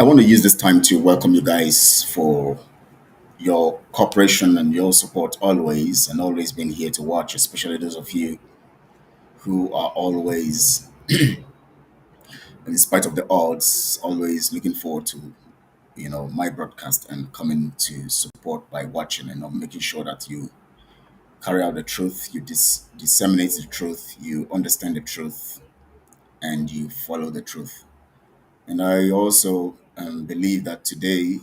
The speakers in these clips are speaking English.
I want to use this time to welcome you guys for your cooperation and your support always, and always being here to watch, especially those of you who are always, in spite of the odds, always looking forward to my broadcast and coming to support by watching and making sure that you carry out the truth, you disseminate the truth, you understand the truth, and you follow the truth. And I also believe that today,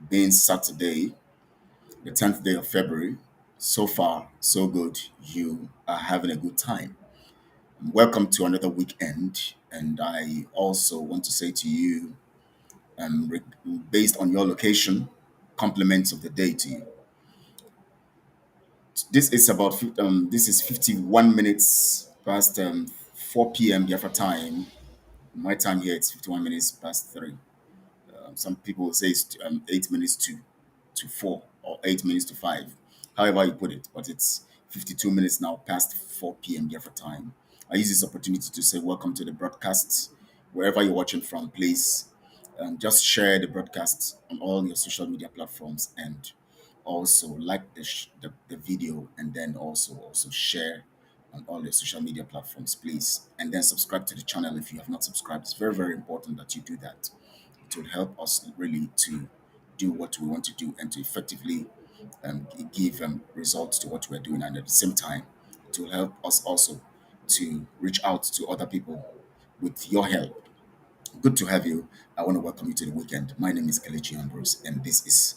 being Saturday, the 10th day of February. So far, so good. You are having a good time. Welcome to another weekend. And I also want to say to you, based on your location, compliments of the day to you. This is 51 minutes past 4 p.m. Biafra time. My time here it's 51 minutes past 3. Some people will say it's 8 minutes to 4 or 8 minutes to 5, however you put it. But it's 52 minutes now past 4 p.m. Biafra time. I use this opportunity to say welcome to the broadcast. Wherever you're watching from, please just share the broadcast on all your social media platforms and also like the video, and then also share on all your social media platforms, please. And then subscribe to the channel if you have not subscribed. It's very, very important that you do that. It will help us really to do what we want to do and to effectively give results to what we're doing. And at the same time, it will help us also to reach out to other people with your help. Good to have you. I want to welcome you to the weekend. My name is Kelechi Ambrose, and this is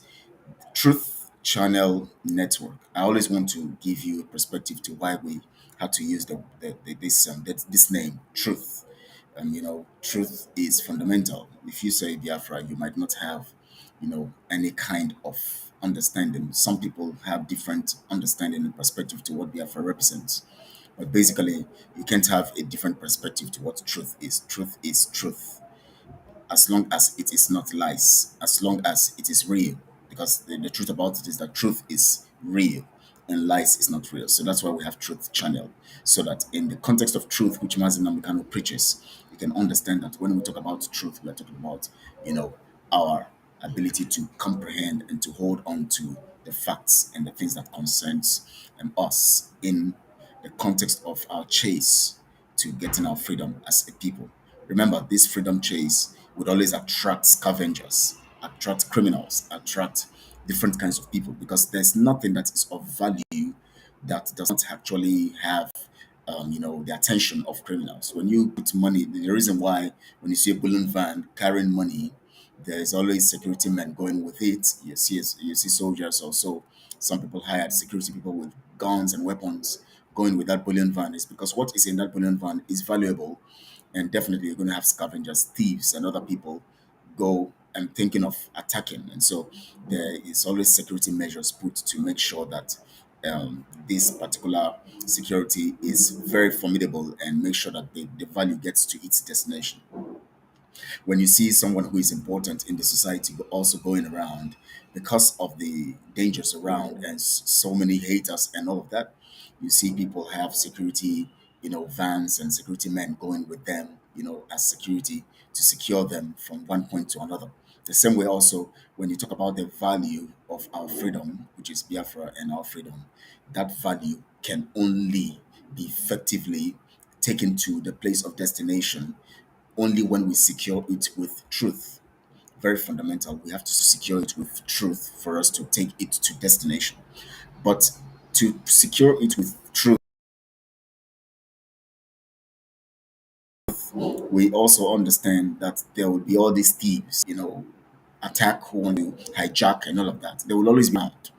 Truth Channel Network. I always want to give you a perspective to why we had to use this name, Truth. Truth is fundamental. If you say Biafra, you might not have, any kind of understanding. Some people have different understanding and perspective to what Biafra represents. But basically, you can't have a different perspective to what truth is. Truth is truth, as long as it is not lies, as long as it is real. Because the truth about it is that truth is real and lies is not real. So that's why we have Truth Channel. So that in the context of truth, which Mazin Namikano preaches, you can understand that when we talk about truth, we are talking about, our ability to comprehend and to hold on to the facts and the things that concerns us in the context of our chase to getting our freedom as a people. Remember, this freedom chase would always attract scavengers, attract criminals, attract different kinds of people, because there's nothing that is of value that does not actually have the attention of criminals. When you put money, the reason why when you see a balloon van carrying money, there's always security men going with it. You see soldiers also. Some people hired security people with guns and weapons going with that bullion van, is because what is in that bullion van is valuable, and definitely you're going to have scavengers, thieves, and other people go and thinking of attacking. And so there is always security measures put to make sure that this particular security is very formidable and make sure that the value gets to its destination. When you see someone who is important in the society but also going around because of the dangers around and so many haters and all of that, you see people have security, vans and security men going with them, as security to secure them from one point to another. The same way also when you talk about the value of our freedom, which is Biafra and our freedom, that value can only be effectively taken to the place of destination only when we secure it with truth. Very fundamental. We have to secure it with truth for us to take it to destination. But to secure it with truth, we also understand that there will be all these thieves, attack who want to hijack and all of that. They will always be out.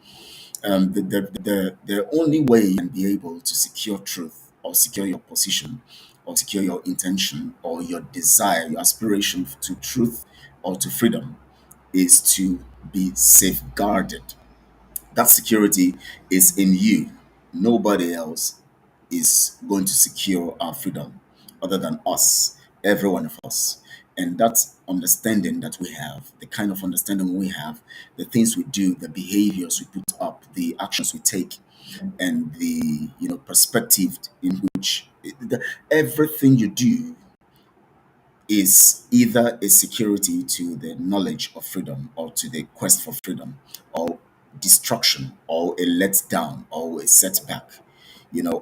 The only way you can be able to secure truth or secure your position or secure your intention or your desire, your aspiration to truth or to freedom is to be safeguarded. That security is in you. Nobody else is going to secure our freedom other than us, every one of us. And that understanding that we have, the kind of understanding we have, the things we do, the behaviors we put up, the actions we take, and the perspective in which everything you do is either a security to the knowledge of freedom or to the quest for freedom, or destruction or a letdown or a setback,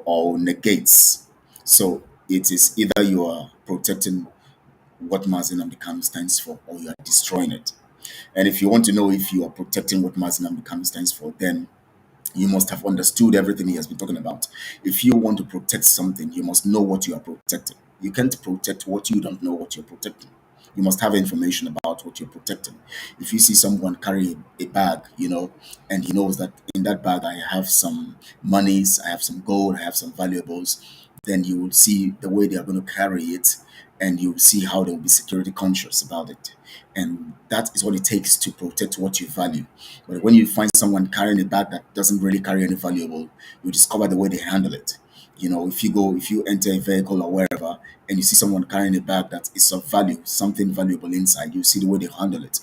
or negates. So it is either you are protecting what Mazin Amdekanu stands for, or you are destroying it. And if you want to know if you are protecting what Mazin Amdekanu stands for, then you must have understood everything he has been talking about. If you want to protect something, you must know what you are protecting. You can't protect what you don't know what you're protecting. You must have information about what you're protecting. If you see someone carry a bag, and he knows that in that bag I have some monies, I have some gold, I have some valuables, then you will see the way they are going to carry it, and you will see how they will be security conscious about it. And that is what it takes to protect what you value. But when you find someone carrying a bag that doesn't really carry any valuable, you discover the way they handle it. If you enter a vehicle or wherever, and you see someone carrying a bag that is of value, something valuable inside, you see the way they handle it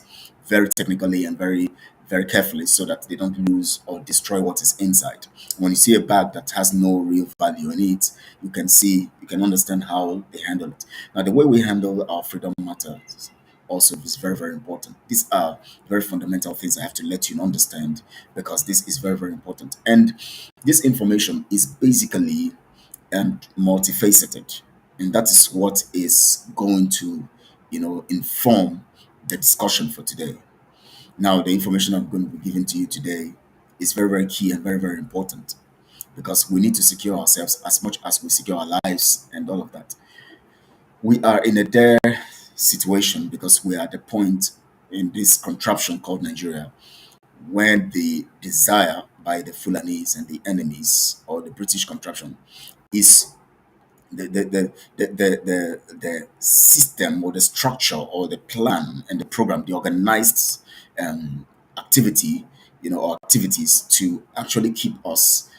very technically and very, very carefully, so that they don't lose or destroy what is inside. When you see a bag that has no real value in it, you can understand how they handle it. Now, the way we handle our freedom matters also is very, very important. These are very fundamental things I have to let you understand, because this is very, very important. And this information is basically multifaceted, and that is what is going to, inform the discussion for today. Now, the information I'm going to be giving to you today is very, very key and very, very important, because we need to secure ourselves as much as we secure our lives and all of that. We are in a dire situation because we are at the point in this contraption called Nigeria when the desire by the Fulanis and the enemies, or the British contraption, is the system or the structure or the plan and the program, the organized activity, or activities to actually keep us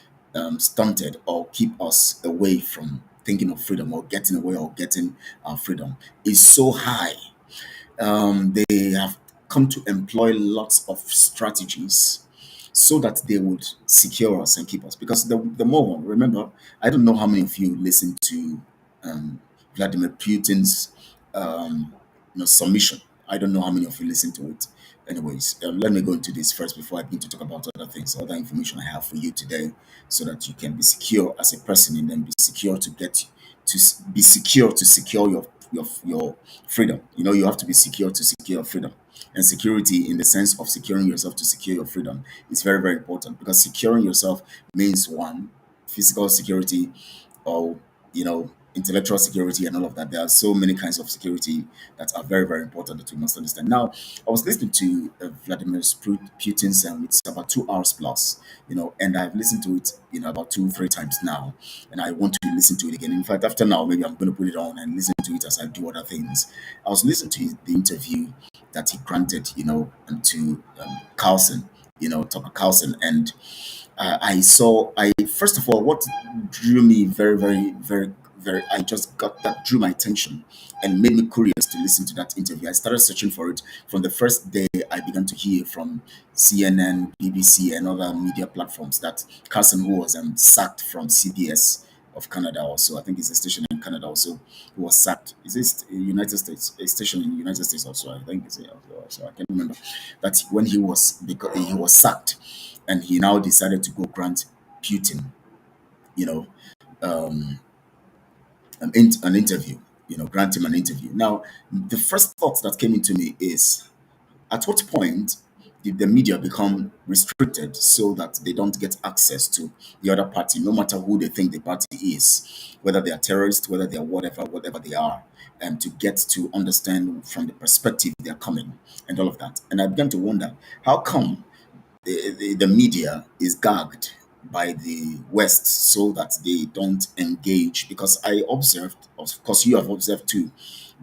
stunted, or keep us away from thinking of freedom, or getting away, or getting our freedom, is so high. They have come to employ lots of strategies so that they would secure us and keep us. Because the more, remember, I don't know how many of you listen to um, Vladimir Putin's submission. I don't know how many of you listen to it. Anyways, let me go into this first before I begin to talk about other things, other information I have for you today, so that you can be secure as a person, and then be secure to be secure to secure your freedom. You have to be secure to secure your freedom. And security, in the sense of securing yourself to secure your freedom, is very, very important, because securing yourself means, one, physical security, or intellectual security, and all of that. There are so many kinds of security that are very, very important that we must understand. Now, I was listening to Vladimir Putin's, it's about 2 hours plus, and I've listened to it, about 2 3 times now, and I want to listen to it again. In fact, after now, maybe I'm going to put it on and listen to it as I do other things. I was listening to the interview that he granted, and to Carlson, Tucker Carlson, and I first of all, what drew me very, very, very, very, I just got that drew my attention and made me curious to listen to that interview. I started searching for it from the first day I began to hear from CNN, BBC, and other media platforms that Carson, who was sacked from CBS of Canada, also, I think it's a station in Canada also, who was sacked. Is this United States? A station in the United States also, I think it's so I can't remember. That when because he was sacked, and he now decided to go grant Putin, you know, um, an interview, grant him an interview. Now, the first thought that came into me is, at what point did the media become restricted so that they don't get access to the other party, no matter who they think the party is, whether they are terrorists, whether they are whatever they are, and to get to understand from the perspective they are coming, and all of that. And I began to wonder, how come the media is gagged by the West so that they don't engage? Because I observed, of course, you have observed too,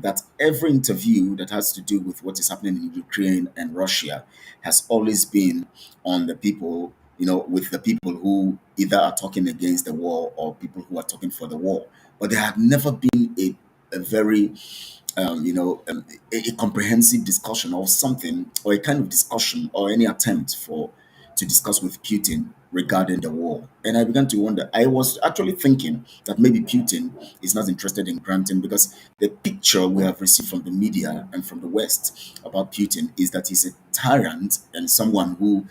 that every interview that has to do with what is happening in Ukraine and Russia has always been on the people, with the people who either are talking against the war, or people who are talking for the war. But there had never been a very a comprehensive discussion, or something, or a kind of discussion, or any attempt for to discuss with Putin regarding the war. And I began to wonder. I was actually thinking that maybe Putin is not interested in granting, because the picture we have received from the media and from the West about Putin is that he's a tyrant and someone who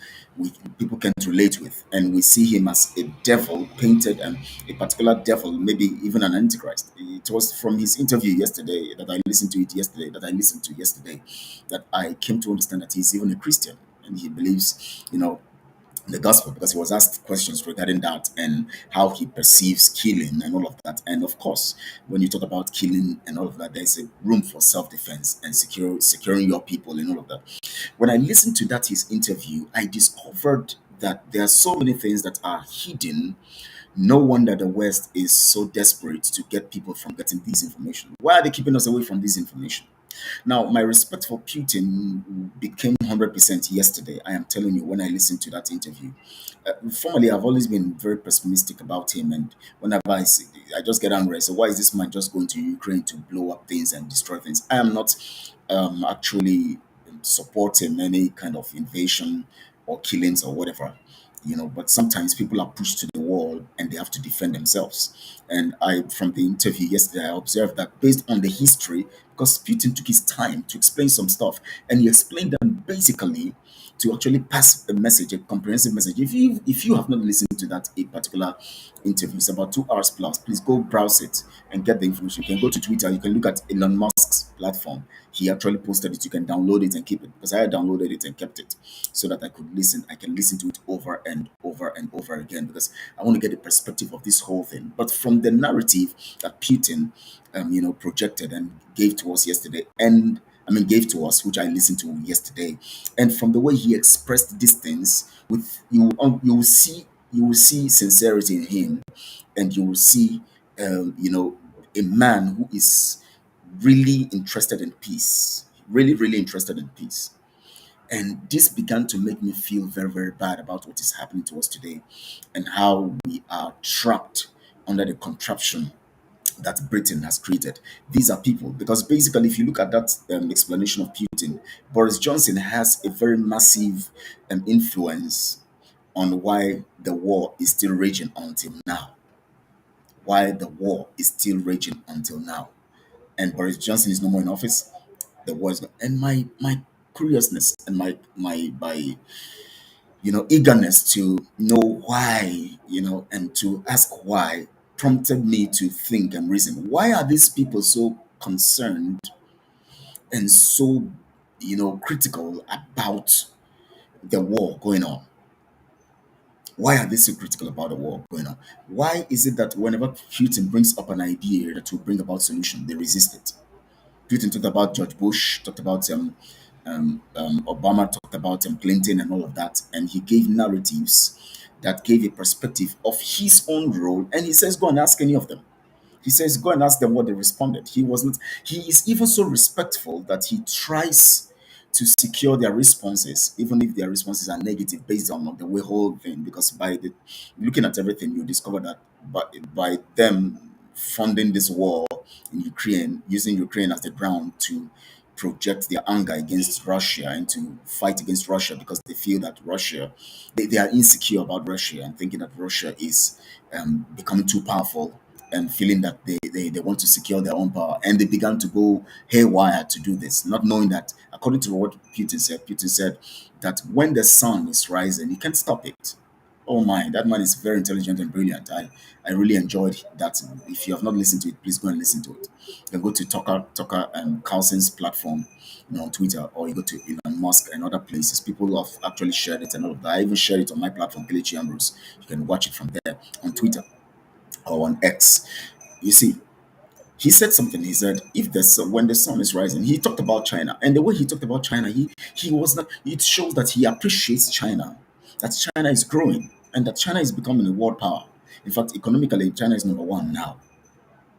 people can't relate with. And we see him as a devil, painted, and a particular devil, maybe even an antichrist. It was from his interview yesterday that I listened to it yesterday, that I came to understand that he's even a Christian and he believes, the gospel, because he was asked questions regarding that and how he perceives killing and all of that. And of course, when you talk about killing and all of that, there's a room for self-defense and securing your people and all of that. When I listened to that his interview, I discovered that there are so many things that are hidden. No wonder the West is so desperate to get people from getting this information. Why are they keeping us away from this information? Now, my respect for Putin became 100% yesterday. I am telling you, when I listened to that interview. Formerly, I've always been very pessimistic about him, and whenever I see, I just get angry. So, why is this man just going to Ukraine to blow up things and destroy things? I am not actually supporting any kind of invasion or killings or whatever. But sometimes people are pushed to the wall and they have to defend themselves. And from the interview yesterday, I observed that based on the history, because Putin took his time to explain some stuff, and he explained them basically to actually pass a message, a comprehensive message. If you have not listened to that a particular interview, it's about 2 hours plus. Please go browse it and get the information. You can go to Twitter. You can look at Elon Musk's platform. He actually posted it. You can download it and keep it, because I had downloaded it and kept it so that I could listen. I can listen to it over and over and over again, because I want to get the perspective of this whole thing. But from the narrative that Putin, projected and gave to us yesterday, and gave to us, which I listened to yesterday, and from the way he expressed these things, with you will see sincerity in him, and you will see, a man who is really interested in peace, really, really interested in peace. And this began to make me feel very, very bad about what is happening to us today, and how we are trapped under the contraption that Britain has created. These are people, because basically, if you look at that explanation of Putin, Boris Johnson has a very massive influence on why the war is still raging until now. Why the war is still raging until now. And Boris Johnson is no more in office. The war is not. And my curiousness and my eagerness to know why, and to ask why, prompted me to think and reason. Why are these people so concerned and so, critical about the war going on? Why are they so critical about the war going on? Why is it that whenever Putin brings up an idea that will bring about solution, they resist it? Putin talked about George Bush, talked about Obama, talked about Clinton and all of that, and he gave narratives that gave a perspective of his own role, and he says, go and ask any of them. He says, go and ask them what they responded. He wasn't. He is even so respectful that he tries to secure their responses, even if their responses are negative, based on the way whole thing. Because looking at everything, you discover that by them funding this war in Ukraine, using Ukraine as the ground to project their anger against Russia and to fight against Russia, because they feel that they are insecure about Russia and thinking that Russia is becoming too powerful, and feeling that they want to secure their own power. And they began to go haywire to do this, not knowing that, according to what Putin said that when the sun is rising, you can't stop it. Oh my, that man is very intelligent and brilliant. I really enjoyed that. If you have not listened to it, please go and listen to it. You can go to Tucker and Carlson's platform, on Twitter, or you go to Elon Musk and other places. People have actually shared it and all of that. I even shared it on my platform, Kelechi Ambrose. You can watch it from there on Twitter or on X. You see, he said something. He said, if the sun, when the sun is rising, he talked about China, and the way he talked about China, he was not. It shows that he appreciates China, that China is growing, and that China is becoming a world power. In fact, economically, China is number one now,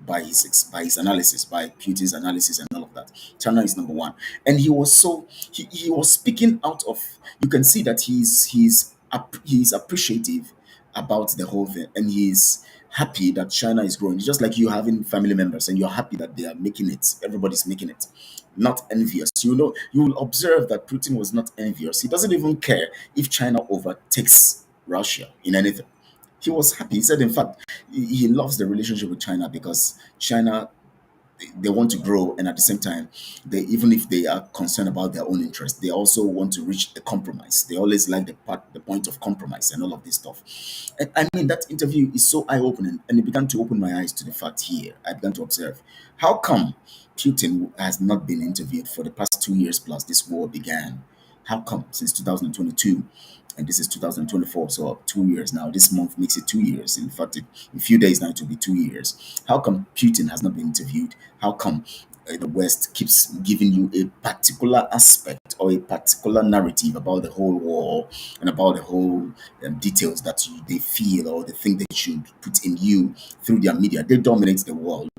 by his analysis, by Putin's analysis and all of that. China is number one. And he was speaking out of, you can see that he's appreciative about the whole thing, and he's happy that China is growing. It's just like you having family members and you're happy that they are making it. Everybody's making it. Not envious. You know, you will observe that Putin was not envious. He doesn't even care if China overtakes Russia in anything. He was happy. He said, in fact, he loves the relationship with China because China, they want to grow, and at the same time, they, even if they are concerned about their own interest, they also want to reach a compromise. They always like the point of compromise and all of this stuff. And I mean, that interview is so eye-opening, and it began to open my eyes to the fact here. I began to observe, how come Putin has not been interviewed for the past 2 years plus this war began? How come since 2022? And this is 2024, so 2 years now. This month makes it 2 years. In fact, in a few days now, it will be 2 years. How come Putin has not been interviewed? How come the West keeps giving you a particular aspect or a particular narrative about the whole war and about the whole details that they feel or they think they should put in you through their media? They dominate the world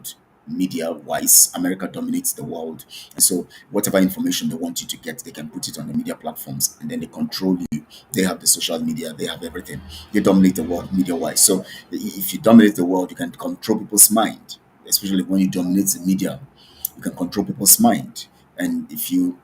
media wise. America dominates the world, and so whatever information they want you to get, they can put it on the media platforms, and then they control you. They have the social media, they have everything. They dominate the world media wise. So if you dominate the world, you can control people's mind, especially when you dominate the media. You can control people's mind. And if you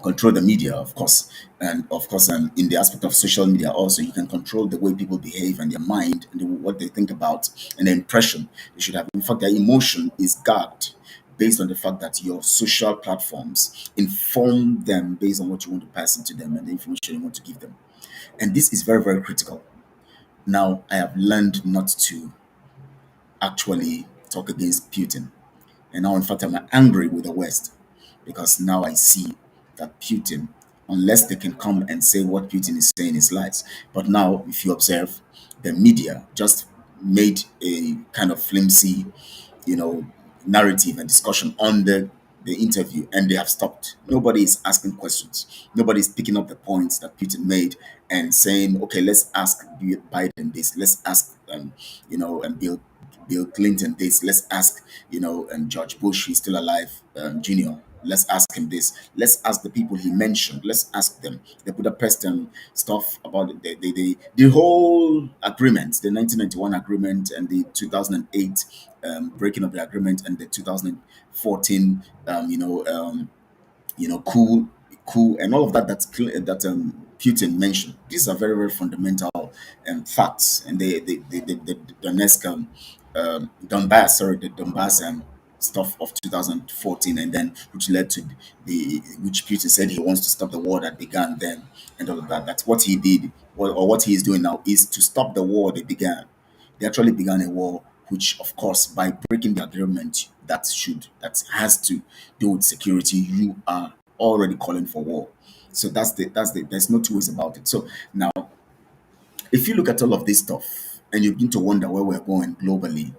control the media, of course, and of course, in the aspect of social media, also, you can control the way people behave and their mind and what they think about and the impression they should have. In fact, their emotion is gagged based on the fact that your social platforms inform them based on what you want to pass into them and the information you want to give them. And this is very, very critical. Now, I have learned not to actually talk against Putin. And now, in fact, I'm angry with the West because now I see that Putin, unless they can come and say what Putin is saying is lies. But now, if you observe, the media just made a kind of flimsy, you know, narrative and discussion on the interview, and they have stopped. Nobody is asking questions. Nobody is picking up the points that Putin made and saying, okay, let's ask Biden this. Let's ask, and Bill Clinton this. Let's ask, and George Bush, he's still alive, Junior. Let's ask him this. Let's ask the people he mentioned. Let's ask them the Budapest stuff about the whole agreement, the 1991 agreement and the 2008 breaking of the agreement and the 2014, cool, and all of that that Putin mentioned. These are very, very fundamental facts, and the Donetsk, the Donbass stuff of 2014, and then which led to which Putin said he wants to stop the war that began then, and all of that. That's what he did, or what he is doing now is to stop the war they began. They actually began a war, which, of course, by breaking the agreement that has to do with security, you are already calling for war. So there's no two ways about it. So now, if you look at all of this stuff and you begin to wonder where we're going globally,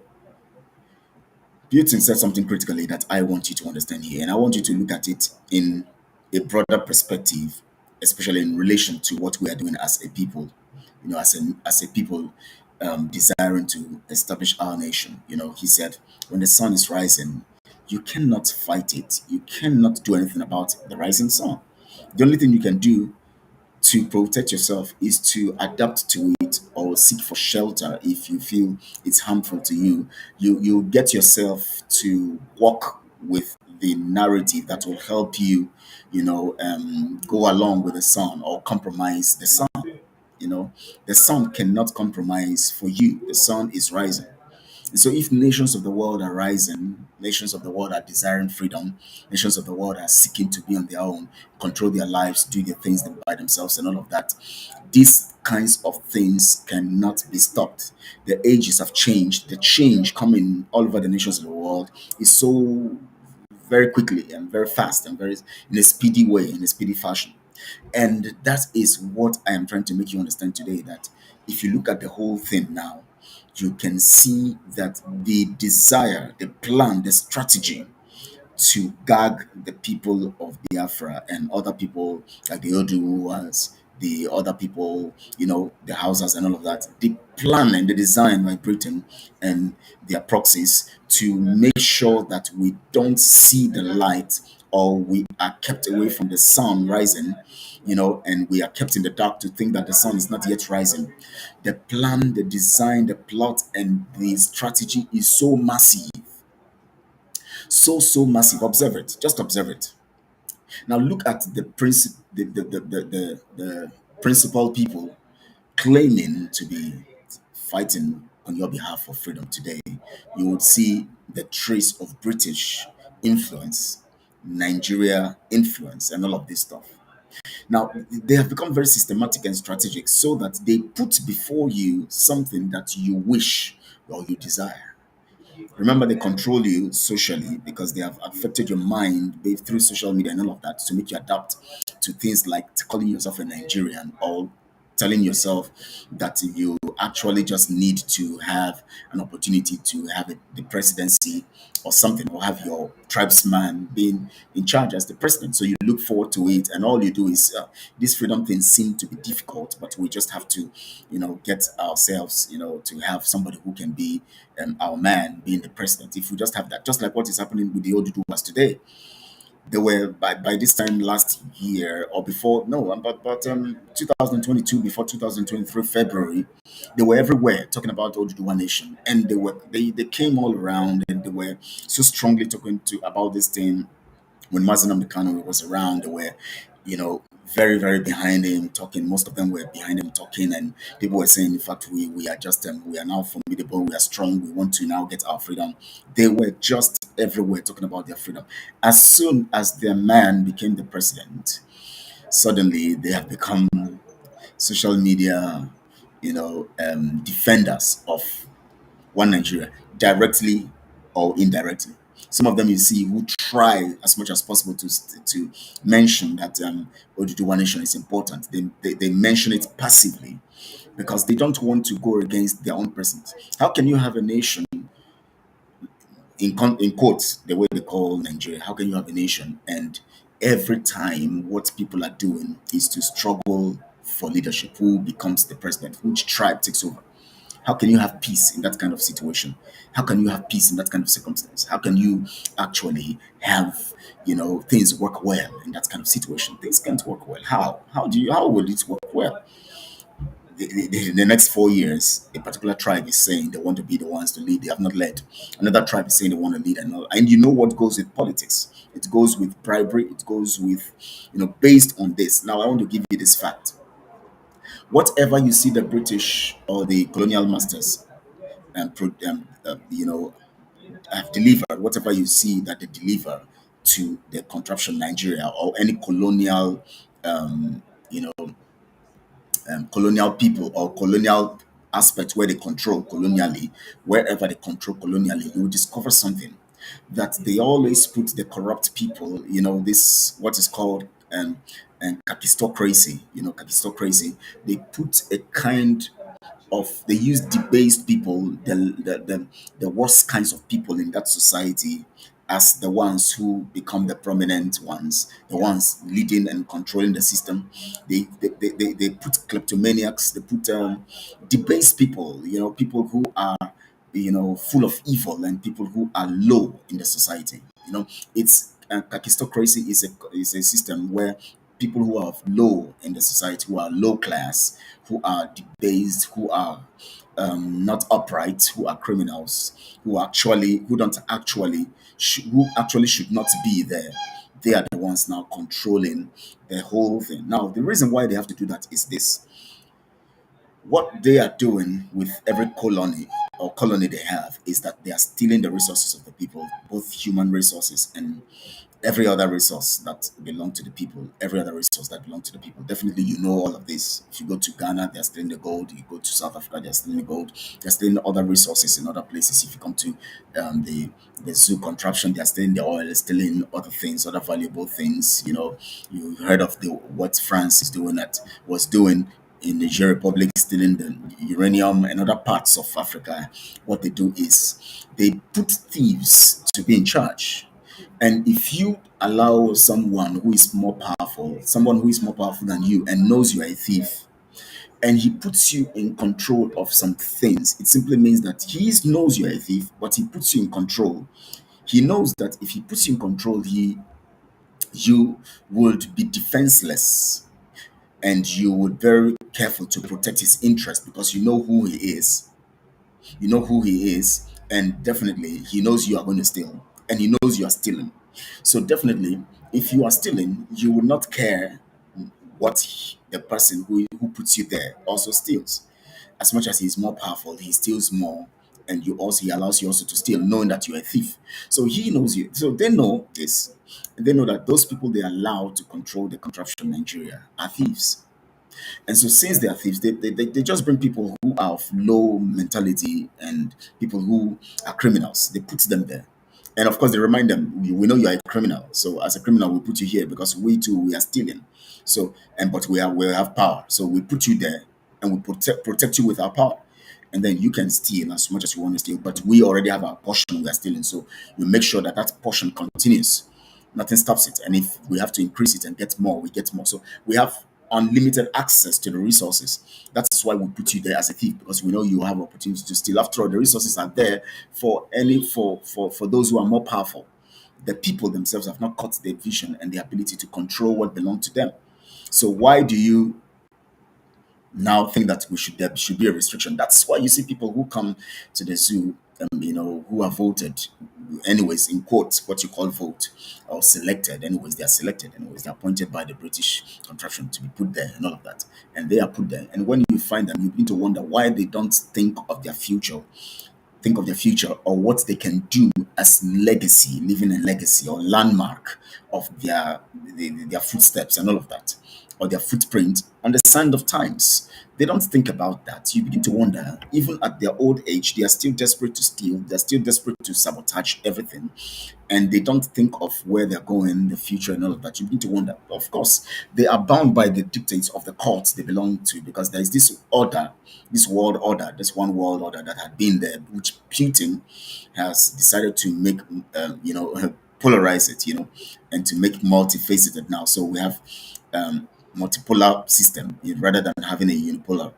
Putin said something critically that I want you to understand here, and I want you to look at it in a broader perspective, especially in relation to what we are doing as a people. As a people desiring to establish our nation. He said, when the sun is rising, you cannot fight it. You cannot do anything about the rising sun. The only thing you can do to protect yourself is to adapt to it or seek for shelter if you feel it's harmful to you. You get yourself to walk with the narrative that will help you, go along with the sun or compromise the sun. The sun cannot compromise for you. The sun is rising. And so if nations of the world are rising, nations of the world are desiring freedom, nations of the world are seeking to be on their own, control their lives, do their things by themselves and all of that, these kinds of things cannot be stopped. The ages have changed. The change coming all over the nations of the world is so very quickly and very fast and very in a speedy way, in a speedy fashion. And that is what I am trying to make you understand today, that if you look at the whole thing now, you can see that the desire, the plan, the strategy to gag the people of Biafra and other people like the Oduwas, the other people, the Hausas and all of that, the plan and the design by Britain and their proxies to make sure that we don't see the light or we are kept away from the sun rising, and we are kept in the dark to think that the sun is not yet rising. The plan, the design, the plot, and the strategy is so massive, so massive. Observe it. Just observe it. Now look at the principal people claiming to be fighting on your behalf for freedom today. You would see the trace of British influence, Nigeria influence, and all of this stuff. Now, they have become very systematic and strategic so that they put before you something that you wish or you desire. Remember, they control you socially because they have affected your mind through social media and all of that to make you adapt to things like calling yourself a Nigerian or telling yourself that you actually just need to have an opportunity to have the presidency or something, or have your tribesman being in charge as the president. So you look forward to it, and all you do is this freedom thing seemed to be difficult, but we just have to, get ourselves, to have somebody who can be our man being the president. If we just have that, just like what is happening with the Oduduwas today, they were by this time last year or before, no, but 2022, before 2023 February, they were everywhere talking about Oduduwa Nation, and they came all around, and they were so strongly talking to about this thing. When Mazen Amdekano was around, they were, very, very behind him talking. Most of them were behind him talking, and people were saying, in fact, we are just, we are now formidable, we are strong, we want to now get our freedom. They were just everywhere talking about their freedom. As soon as their man became the president, suddenly they have become social media, defenders of one Nigeria, directly or indirectly. Some of them you see who try as much as possible to mention that Oduduwa Nation is important. They mention it passively because they don't want to go against their own president. How can you have a nation, in quotes, the way they call Nigeria? How can you have a nation and every time what people are doing is to struggle for leadership? Who becomes the president? Which tribe takes over? How can you have peace in that kind of situation? How can you have peace in that kind of circumstance? How can you actually have, things work well in that kind of situation? Things can't work well. How will it work well? The next 4 years, a particular tribe is saying they want to be the ones to lead. They have not led. Another tribe is saying they want to lead, and you know what goes with politics. It goes with bribery. It goes with, based on this. Now, I want to give you this fact. Whatever you see the British or the colonial masters have delivered, whatever you see that they deliver to the contraption Nigeria or any colonial, um, you know, colonial people or colonial aspect where they control colonially, wherever they control colonially, you will discover something that they always put the corrupt people, this what is called and kakistocracy, kakistocracy. They put a kind they use debased people, the worst kinds of people in that society, as the ones who become the prominent ones, the ones leading and controlling the system. They put kleptomaniacs, they put debased people, people who are full of evil, and people who are low in the society. It's kakistocracy is a system where people who are low in the society, who are low class, who are debased, who are not upright, who are criminals, who don't actually who actually should not be there. They are the ones now controlling the whole thing. Now, the reason why they have to do that is this: what they are doing with every colony they have is that they are stealing the resources of the people, both human resources and every other resource that belong to the people, every other resource that belong to the people. Definitely, you know all of this. If you go to Ghana, they're stealing the gold. You go to South Africa, they're stealing the gold. They're stealing other resources in other places. If you come to the zoo contraption, they're stealing the oil, stealing other things, other valuable things. You heard of what France is doing that was doing in the Niger Republic, stealing the uranium and other parts of Africa. What they do is they put thieves to be in charge. And if you allow someone who is more powerful than you and knows you are a thief, and he puts you in control of some things, it simply means that he knows you are a thief, but he puts you in control. He knows that if he puts you in control, you would be defenseless, and you would be very careful to protect his interest because you know who he is. You know who he is, and definitely he knows you are going to steal, and he knows you are stealing. So definitely, if you are stealing, you will not care what the person who puts you there also steals. As much as he's more powerful, he steals more, and you also he allows you also to steal, knowing that you're a thief. So he knows you. So they know this. They know that those people they allow to control the contraption in Nigeria are thieves. And so, since they are thieves, they just bring people who are of low mentality and people who are criminals. They put them there. And of course, they remind them, we know you are a criminal. So, as a criminal, we put you here because we too, we are stealing. So, but we have power. So, we put you there and we protect you with our power. And then you can steal as much as you want to steal. But we already have our portion we are stealing. So, you make sure that that portion continues. Nothing stops it. And if we have to increase it and get more, we get more. So we have unlimited access to the resources. That's why we put you there as a thief, because we know you have opportunity to steal. After all, the resources are there for for those who are more powerful. The people themselves have not caught their vision and the ability to control what belongs to them. So why do you now think that there should be a restriction? That's why you see people who come to the zoo, who are voted, anyways, in quotes, what you call vote or selected. Anyways, they are selected. Anyways, they are appointed by the British contraption to be put there and all of that, and they are put there. And when you find them, you begin to wonder why they don't think of their future or what they can do as legacy, leaving a legacy or landmark of their footsteps and all of that, or their footprint on the sand of times. They don't think about that. You begin to wonder, even at their old age, they are still desperate to steal, they're still desperate to sabotage everything, and they don't think of where they're going, the future, and all of that. You begin to wonder. Of course, they are bound by the dictates of the courts they belong to, because there is this order, this world order, this one world order that had been there, which Putin has decided to make, polarize it, and to make multifaceted now. So we have multipolar system rather than having a unipolar,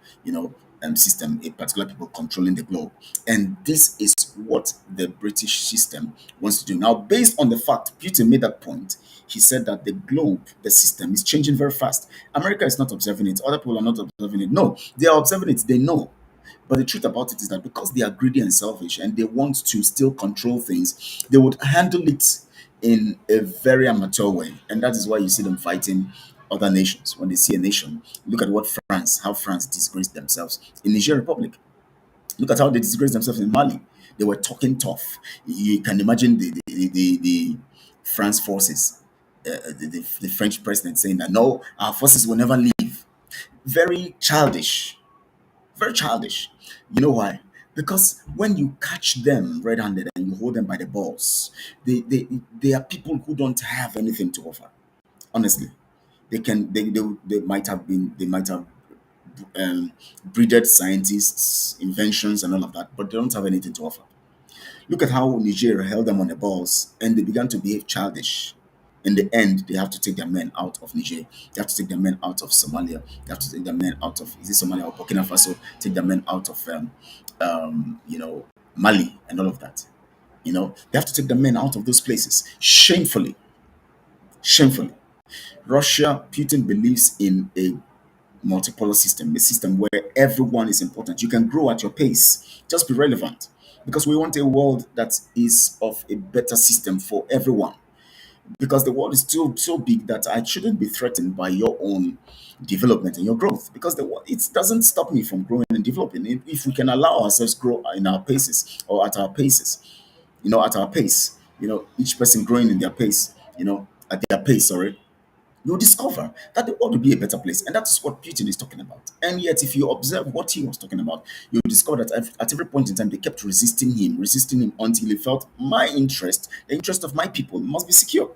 system, a particular people controlling the globe. And this is what the British system wants to do. Now, based on the fact, Putin made that point, he said that the globe, the system is changing very fast. America is not observing it. Other people are not observing it. No, they are observing it. They know. But the truth about it is that because they are greedy and selfish and they want to still control things, they would handle it in a very amateur way. And that is why you see them fighting other nations. When they see a nation, look at how France disgraced themselves in Niger Republic. Look at how they disgraced themselves in Mali. They were talking tough. You can imagine the France forces, the French president saying that no, our forces will never leave. Very childish, very childish. You know why? Because when you catch them red-handed and you hold them by the balls, they are people who don't have anything to offer. Honestly, they might have breeded scientists, inventions, and all of that, but they don't have anything to offer. Look at how Nigeria held them on the balls, and they began to behave childish. In the end, they have to take their men out of Niger. They have to take their men out of Somalia. They have to take their men out of, is it Somalia or Burkina Faso? Take their men out of Mali and all of that. They have to take the men out of those places shamefully. Shamefully. Russia, Putin believes in a multipolar system, a system where everyone is important. You can grow at your pace, just be relevant. Because we want a world that is of a better system for everyone. Because the world is still so big that I shouldn't be threatened by your own development and your growth. Because it doesn't stop me from growing and developing. If we can allow ourselves grow in our paces or at our paces, at our pace, each person growing in their pace, at their pace, sorry, you'll discover that the world will be a better place. And that's what Putin is talking about. And yet, if you observe what he was talking about, you'll discover that at every point in time, they kept resisting him until he felt my interest, the interest of my people, must be secure.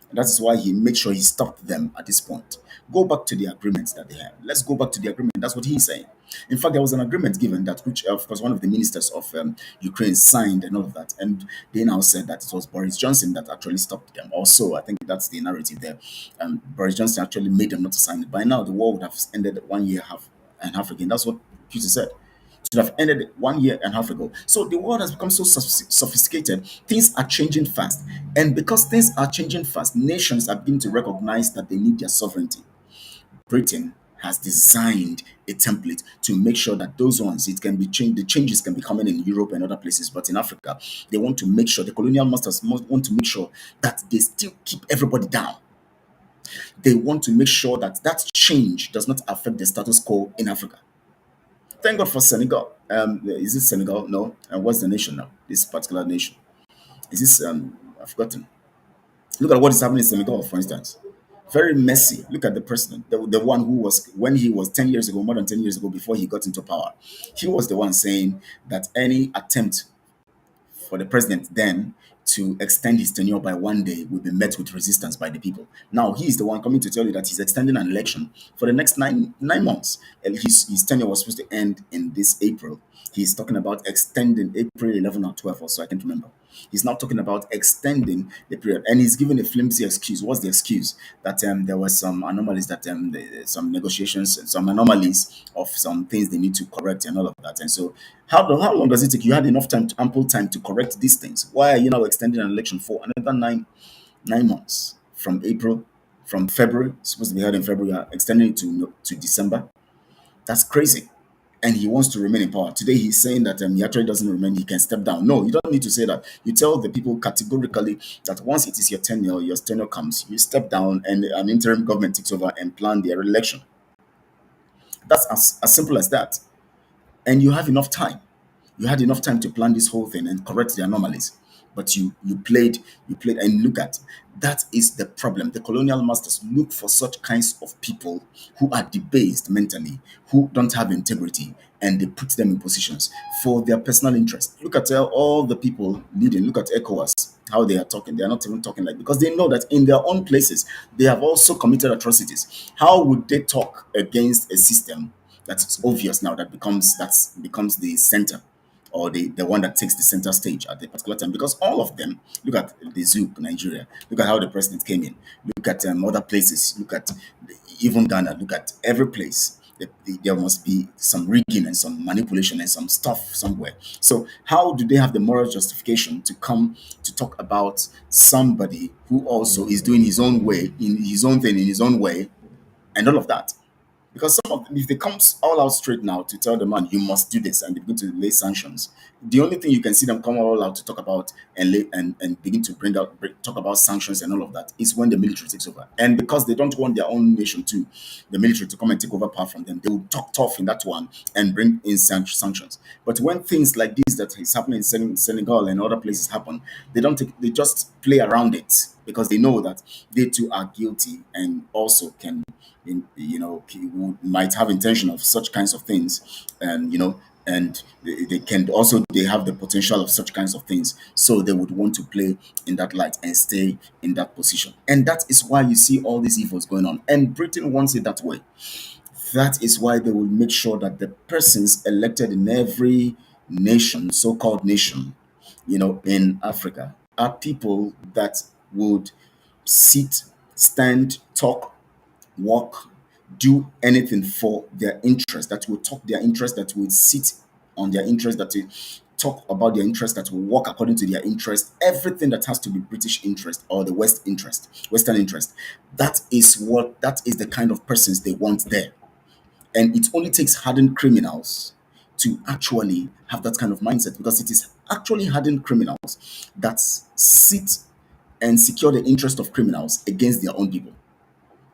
And that is why he made sure he stopped them at this point. Go back to the agreements that they had. Let's go back to the agreement. That's what he's saying. In fact, there was an agreement given that, which, of course, one of the ministers of Ukraine signed and all of that. And they now said that it was Boris Johnson that actually stopped them. Also, I think that's the narrative there. Boris Johnson actually made them not to sign it. By now, the war would have ended 1 year half and half again. That's what Putin said. It should have ended 1.5 years ago. So the world has become so sophisticated. Things are changing fast. And because things are changing fast, nations are beginning to recognize that they need their sovereignty. Britain has designed a template to make sure that those ones it can be changed. The changes can be coming in Europe and other places, but in Africa, they want to make sure the colonial masters want to make sure that they still keep everybody down. They want to make sure that that change does not affect the status quo in Africa. Thank God for Senegal. Is it Senegal? No. And what's the nation now? This particular nation. Is this I've forgotten. Look at what is happening in Senegal, for instance. Very messy. Look at the president, the one who was, when he was 10 years ago, more than 10 years ago, before he got into power, he was the one saying that any attempt for the president then to extend his tenure by 1 day will be met with resistance by the people. Now he is the one coming to tell you that he's extending an election for the next nine months. And his tenure was supposed to end in this April. He's talking about extending April 11 or 12 or so, I can't remember. He's now talking about extending the period, and he's giving a flimsy excuse. What's the excuse? That there were some anomalies, that some negotiations, some anomalies of some things they need to correct and all of that. And so, how long does it take? You had enough time, ample time to correct these things. Why are you now extending an election for another nine months from April, from February? It's supposed to be held in February, you are extending it to December. That's crazy. And he wants to remain in power. Today, he's saying that he actually doesn't remain, he can step down. No, you don't need to say that. You tell the people categorically that once it is your tenure comes, you step down and an interim government takes over and plan their election. That's as simple as that. And you have enough time. You had enough time to plan this whole thing and correct the anomalies. But you played, and look at that is the problem. The colonial masters look for such kinds of people who are debased mentally, who don't have integrity, and they put them in positions for their personal interest. Look at all the people leading. Look at ECOWAS, how they are talking. They are not even talking like, because they know that in their own places they have also committed atrocities. How would they talk against a system that's obvious now, that becomes the center, or the one that takes the center stage at the particular time? Because all of them, look at the Zouk, Nigeria, look at how the president came in, look at other places, look at even Ghana, look at every place. There must be some rigging and some manipulation and some stuff somewhere. So how do they have the moral justification to come to talk about somebody who also is doing his own way, in his own thing, in his own way, and all of that? Because some of them, if they come all out straight now to tell the man you must do this, and they begin to lay sanctions, the only thing you can see them come all out to talk about and begin to talk about sanctions and all of that is when the military takes over. And because they don't want their own nation to, the military to come and take over power from them, they will talk tough in that one and bring in sanctions. But when things like this that is happening in Senegal and other places happen, they just play around it, because they know that they too are guilty and also can, might have intention of such kinds of things, and and they can also, they have the potential of such kinds of things, so they would want to play in that light and stay in that position. And that is why you see all these evils going on, and Britain wants it that way. That is why they will make sure that the persons elected in every nation, so-called nation, in Africa, are people that would sit, stand, talk, walk, do anything for their interest, that will talk their interest, that will sit on their interest, that will talk about their interest, that will work according to their interest, everything that has to be British interest or the Western interest. That is the kind of persons they want there. And it only takes hardened criminals to actually have that kind of mindset, because it is actually hardened criminals that sit and secure the interest of criminals against their own people.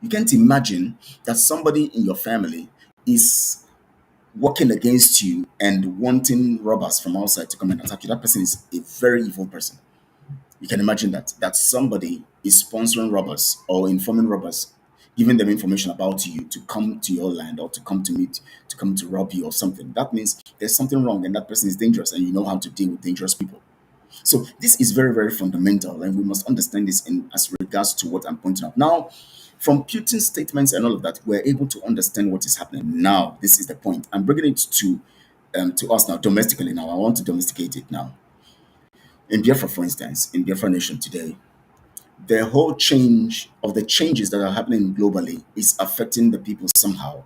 You can't imagine that somebody in your family is working against you and wanting robbers from outside to come and attack you. That person is a very evil person. You can imagine that somebody is sponsoring robbers or informing robbers, giving them information about you to come to your land or to come to rob you or something. That means there's something wrong, and that person is dangerous, and you know how to deal with dangerous people. So this is very, very fundamental, and we must understand this in as regards to what I'm pointing out. Now, from Putin's statements and all of that, we're able to understand what is happening. Now, this is the point. I'm bringing it to us now, domestically now. I want to domesticate it now. In Biafra, for instance, in Biafra Nation today, the whole change of the changes that are happening globally is affecting the people somehow.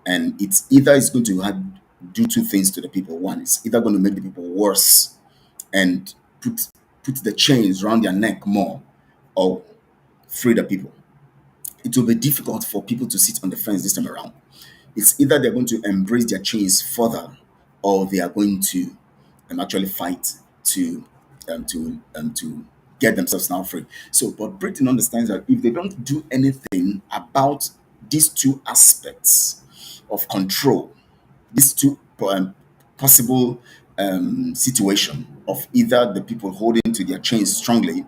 And it's either it's going to do two things to the people. One, it's either going to make the people worse and put the chains around their neck more, or free the people. It will be difficult for people to sit on the fence this time around. It's either they're going to embrace their chains further, or they are going to actually fight to get themselves now free. So, but Britain understands that if they don't do anything about these two aspects of control, these two possible situation of either the people holding to their chains strongly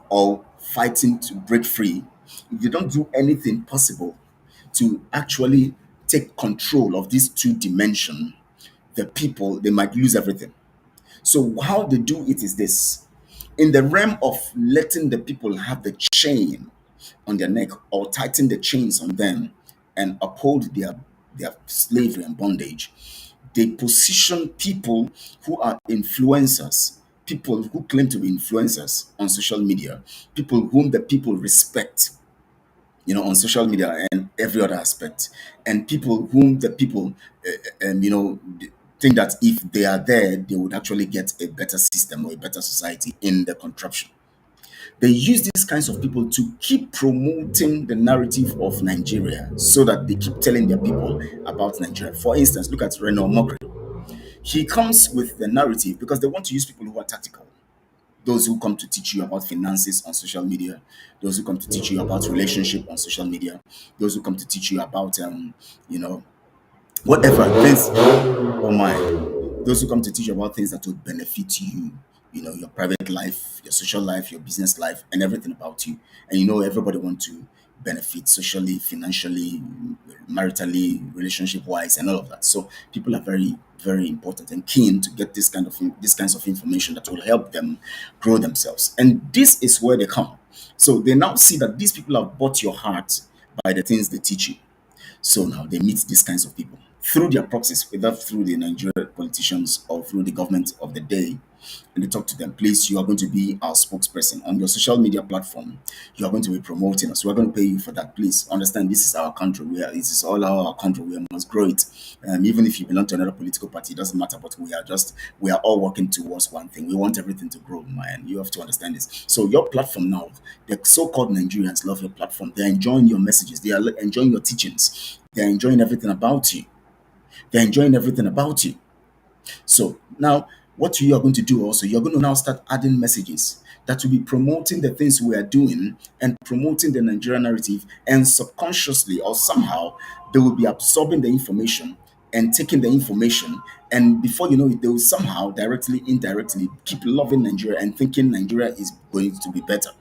or fighting to break free, if they don't do anything possible to actually take control of these two dimension, the people, they might lose everything. So how they do it is this: in the realm of letting the people have the chain on their neck or tighten the chains on them and uphold their slavery and bondage, they position people who are influencers, people who claim to be influencers on social media, people whom the people respect, on social media and every other aspect, and people whom the people, think that if they are there, they would actually get a better system or a better society in the contraption. They use these kinds of people to keep promoting the narrative of Nigeria so that they keep telling their people about Nigeria. For instance, look at Reno Mokri. He comes with the narrative because they want to use people who are tactical. Those who come to teach you about finances on social media, those who come to teach you about relationship on social media, those who come to teach you about you know whatever things. Oh my, those who come to teach you about things that will benefit you, your private life, your social life, your business life, and everything about you. And everybody want to benefit socially, financially, maritally, relationship wise, and all of that. So people are very, very important and keen to get these kinds of information that will help them grow themselves. And this is where they come. So they now see that these people have bought your heart by the things they teach you. So now they meet these kinds of people through their proxies, whether through the Nigerian politicians or through the government of the day. And they talk to them, please, you are going to be our spokesperson on your social media platform. You are going to be promoting us. We're going to pay you for that. Please understand, this is our country. This is all our country. We must grow it. Even if you belong to another political party, it doesn't matter. But we are all working towards one thing. We want everything to grow, man. You have to understand this. So your platform now, the so-called Nigerians love your platform. They're enjoying your messages. They are enjoying your teachings. They're enjoying everything about you. They're enjoying everything about you. So now, what you are going to do also, you're going to now start adding messages that will be promoting the things we are doing and promoting the Nigerian narrative. And subconsciously or somehow, they will be absorbing the information and taking the information. And before you know it, they will somehow, directly, indirectly, keep loving Nigeria and thinking Nigeria is going to be better.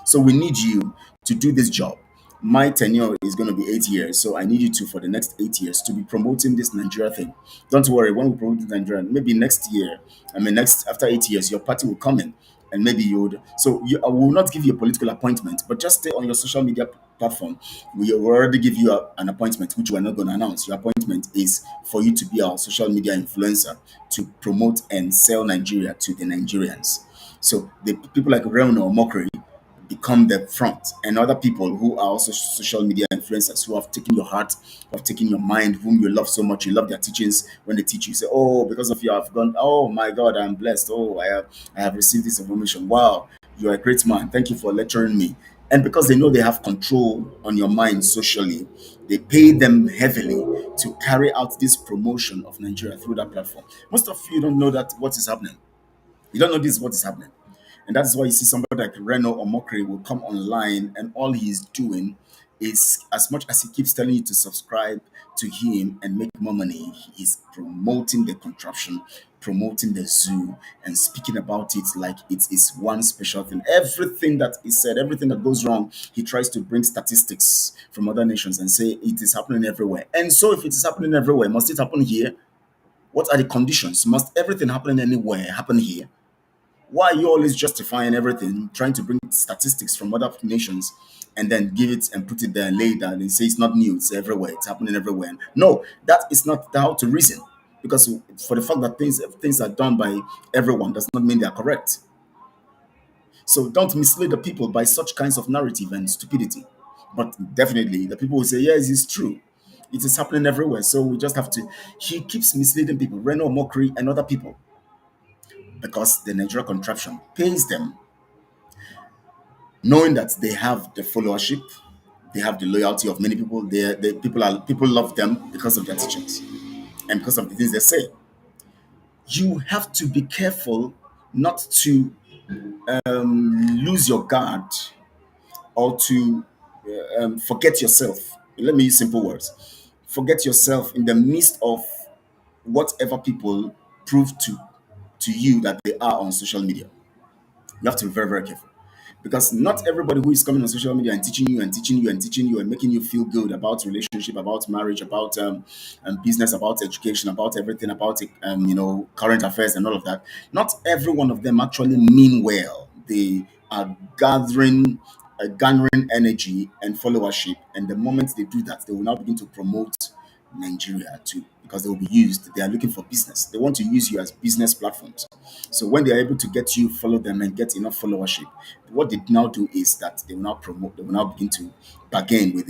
So we need you to do this job. My tenure is going to be 8 years, so I need you to, for the next 8 years, to be promoting this Nigeria thing. Don't worry, when we promote Nigeria, maybe next year, next after 8 years, your party will come in, and maybe you would. So I will not give you a political appointment, but just stay on your social media platform. We will already give you an appointment, which we're not going to announce. Your appointment is for you to be our social media influencer to promote and sell Nigeria to the Nigerians. So the people like Reno or Mockery become the front, and other people who are also social media influencers who have taken your heart, who have taken your mind, whom you love so much. You love their teachings. When they teach you, you say, oh, because of you I've gone, oh my God, I'm blessed. Oh, I have received this information. Wow, you're a great man, thank you for lecturing me. And because they know they have control on your mind socially, they pay them heavily to carry out this promotion of Nigeria through that platform. Most of you don't know that what is happening. You don't know this is what is happening. And that's why you see somebody like Reno or Mokri will come online, and all he's doing is, as much as he keeps telling you to subscribe to him and make more money, he is promoting the contraption, promoting the zoo, and speaking about it like it is one special thing. Everything that is said, everything that goes wrong, he tries to bring statistics from other nations and say it is happening everywhere. And so if it is happening everywhere, must it happen here? What are the conditions? Must everything happening anywhere happen here? Why are you always justifying everything, trying to bring statistics from other nations and then give it and put it there and lay it down and say it's not new, it's everywhere, it's happening everywhere? No, that is not how to reason. Because for the fact that things are done by everyone does not mean they are correct. So don't mislead the people by such kinds of narrative and stupidity. But definitely, the people will say, yes, it's true. It is happening everywhere. So we just have to. He keeps misleading people, Reno Mokri and other people, because the Nigeria contraption pays them, knowing that they have the followership, they have the loyalty of many people. People love them because of their teachings and because of the things they say. You have to be careful not to lose your guard or to forget yourself. Let me use simple words. Forget yourself in the midst of whatever people prove to you that they are on social media. You have to be very, very careful. Because not everybody who is coming on social media and teaching you and teaching you and teaching you and making you feel good about relationship, about marriage, about business, about education, about everything, about current affairs and all of that. Not every one of them actually mean well. They are garnering energy and followership, and the moment they do that, they will now begin to promote Nigeria too, because they will be used. They are looking for business. They want to use you as business platforms. So when they are able to get you, follow them, and get enough followership, what they now do is that they will now promote. They will now begin to bargain with